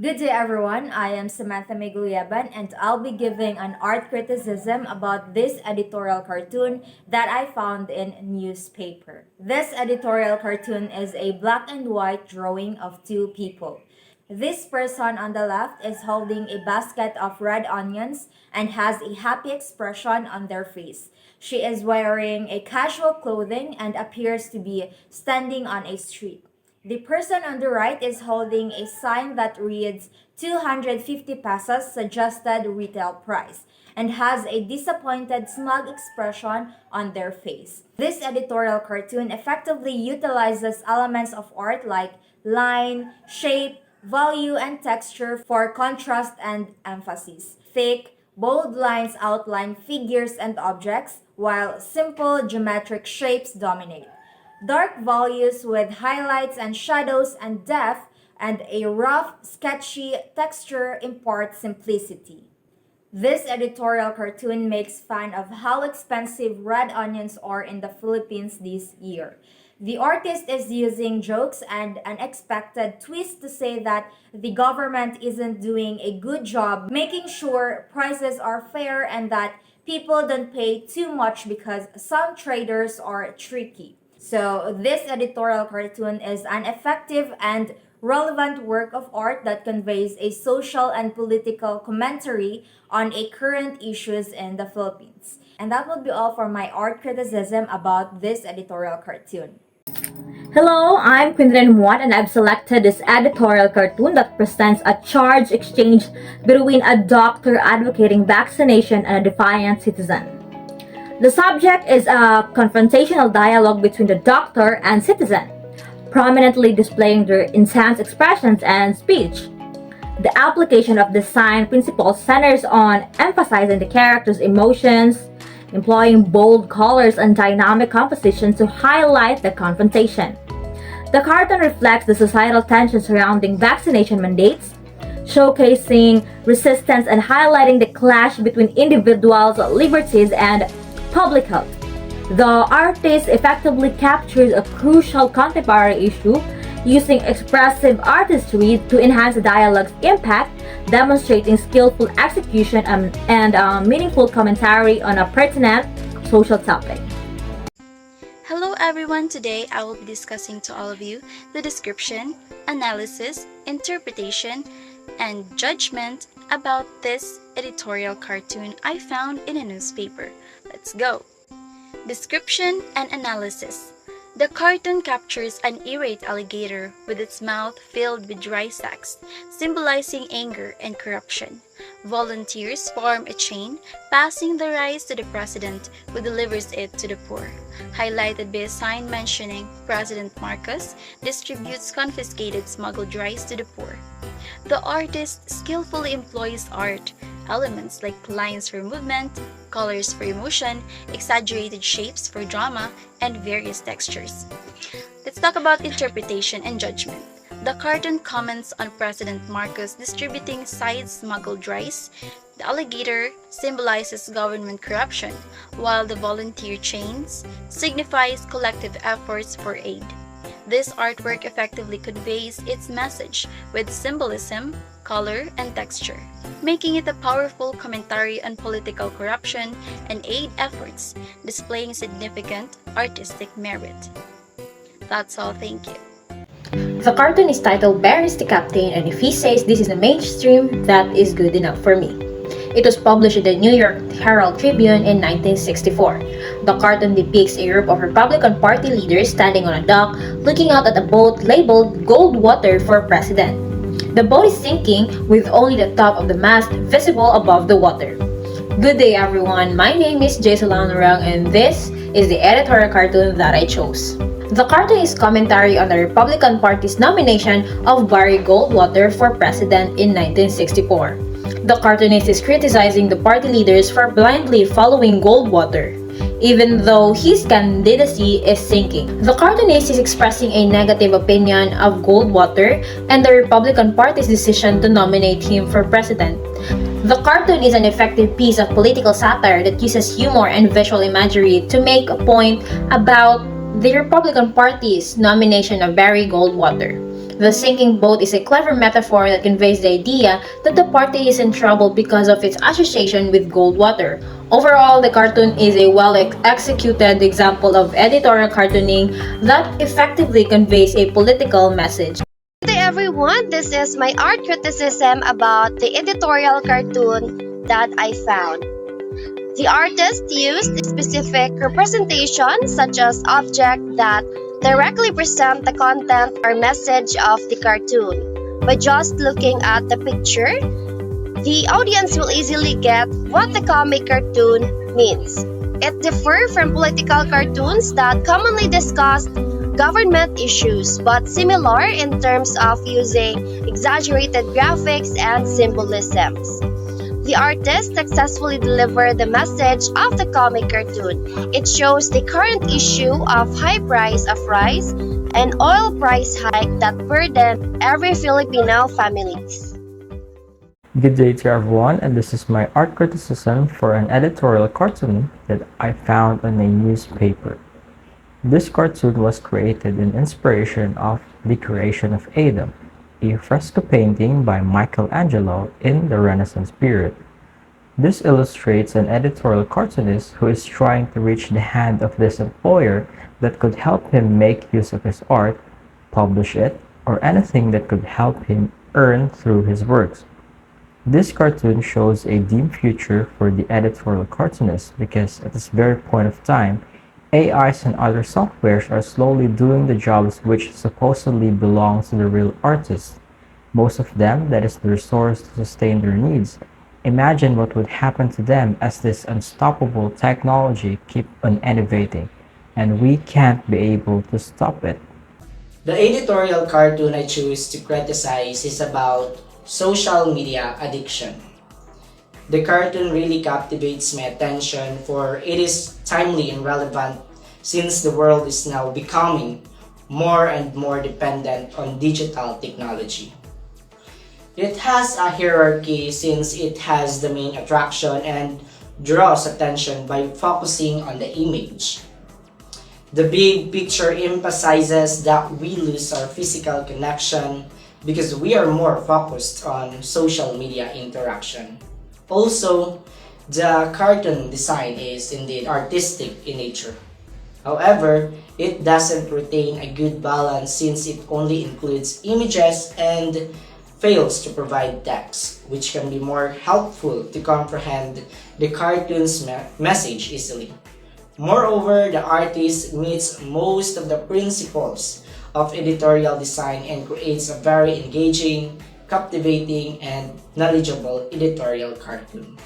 Good day, everyone. I am Samantha Meguliaban, and I'll be giving an art criticism about this editorial cartoon that I found in newspaper. This editorial cartoon is a black and white drawing of two people. This person on the left is holding a basket of red onions and has a happy expression on their face. She is wearing a casual clothing and appears to be standing on a street. The person on the right is holding a sign that reads 250 pesos suggested retail price and has a disappointed smug expression on their face. This editorial cartoon effectively utilizes elements of art like line, shape, value, and texture for contrast and emphasis. Thick, bold lines outline figures and objects, while simple geometric shapes dominate. Dark values with highlights and shadows and depth and a rough, sketchy texture impart simplicity. This editorial cartoon makes fun of how expensive red onions are in the Philippines this year. The artist is using jokes and unexpected twists to say that the government isn't doing a good job making sure prices are fair and that people don't pay too much because some traders are tricky. So, this editorial cartoon is an effective and relevant work of art that conveys a social and political commentary on a current issues in the Philippines. And that would be all for my art criticism about this editorial cartoon. Hello, I'm Quinlan Watt and I've selected this editorial cartoon that presents a charged exchange between a doctor advocating vaccination and a defiant citizen. The subject is a confrontational dialogue between the doctor and citizen, prominently displaying their intense expressions and speech. The application of design principles centers on emphasizing the character's emotions, employing bold colors and dynamic composition to highlight the confrontation. The cartoon reflects the societal tension surrounding vaccination mandates, showcasing resistance and highlighting the clash between individuals' liberties and public health. The artist effectively captures a crucial contemporary issue using expressive artistry to enhance the dialogue's impact, demonstrating skillful execution and meaningful commentary on a pertinent social topic. Hello everyone, today I will be discussing to all of you the description, analysis, interpretation, and judgment about this editorial cartoon I found in a newspaper. Let's go! Description and analysis. The cartoon captures an irate alligator with its mouth filled with dry sacks, symbolizing anger and corruption. Volunteers form a chain, passing the rice to the president, who delivers it to the poor. Highlighted by a sign mentioning President Marcos distributes confiscated smuggled rice to the poor. The artist skillfully employs art elements like lines for movement, colors for emotion, exaggerated shapes for drama, and various textures. Let's talk about interpretation and judgment. The cartoon comments on President Marcos distributing side-smuggled rice. The alligator symbolizes government corruption, while the volunteer chains signifies collective efforts for aid. This artwork effectively conveys its message with symbolism, color, and texture, making it a powerful commentary on political corruption and aid efforts, displaying significant artistic merit. That's all, thank you. The cartoon is titled Bear is the Captain, and if he says this is the mainstream, that is good enough for me. It was published in the New York Herald Tribune in 1964. The cartoon depicts a group of Republican Party leaders standing on a dock looking out at a boat labeled Goldwater for President. The boat is sinking with only the top of the mast visible above the water. Good day everyone, my name is Jason Lanurang and this is the editorial cartoon that I chose. The cartoon is commentary on the Republican Party's nomination of Barry Goldwater for president in 1964. The cartoonist is criticizing the party leaders for blindly following Goldwater, even though his candidacy is sinking. The cartoonist is expressing a negative opinion of Goldwater and the Republican Party's decision to nominate him for president. The cartoon is an effective piece of political satire that uses humor and visual imagery to make a point about the Republican Party's nomination of Barry Goldwater. The sinking boat is a clever metaphor that conveys the idea that the party is in trouble because of its association with Goldwater. Overall, the cartoon is a well-executed example of editorial cartooning that effectively conveys a political message. Good day everyone, this is my art criticism about the editorial cartoon that I found. The artist used specific representations such as objects that directly present the content or message of the cartoon. By just looking at the picture, the audience will easily get what the comic cartoon means. It differs from political cartoons that commonly discuss government issues, but similar in terms of using exaggerated graphics and symbolisms. The artist successfully delivered the message of the comic cartoon. It shows the current issue of high price of rice and oil price hike that burden every Filipino families. Good day to everyone, and this is my art criticism for an editorial cartoon that I found on a newspaper. This cartoon was created in inspiration of The Creation of Adam, a fresco painting by Michelangelo in the Renaissance period. This illustrates an editorial cartoonist who is trying to reach the hand of this employer that could help him make use of his art, publish it, or anything that could help him earn through his works. This cartoon shows a dim future for the editorial cartoonist because at this very point of time, AIs and other softwares are slowly doing the jobs which supposedly belong to the real artists. Most of them, that is the resource to sustain their needs. Imagine what would happen to them as this unstoppable technology keep on innovating, and we can't be able to stop it. The editorial cartoon I choose to criticize is about social media addiction. The cartoon really captivates my attention for it is timely and relevant since the world is now becoming more and more dependent on digital technology. It has a hierarchy since it has the main attraction and draws attention by focusing on the image. The big picture emphasizes that we lose our physical connection because we are more focused on social media interaction. Also, the cartoon design is indeed artistic in nature. However, it doesn't retain a good balance since it only includes images and fails to provide text, which can be more helpful to comprehend the cartoon's message easily. Moreover, the artist meets most of the principles of editorial design and creates a very engaging, captivating, and knowledgeable editorial cartoon.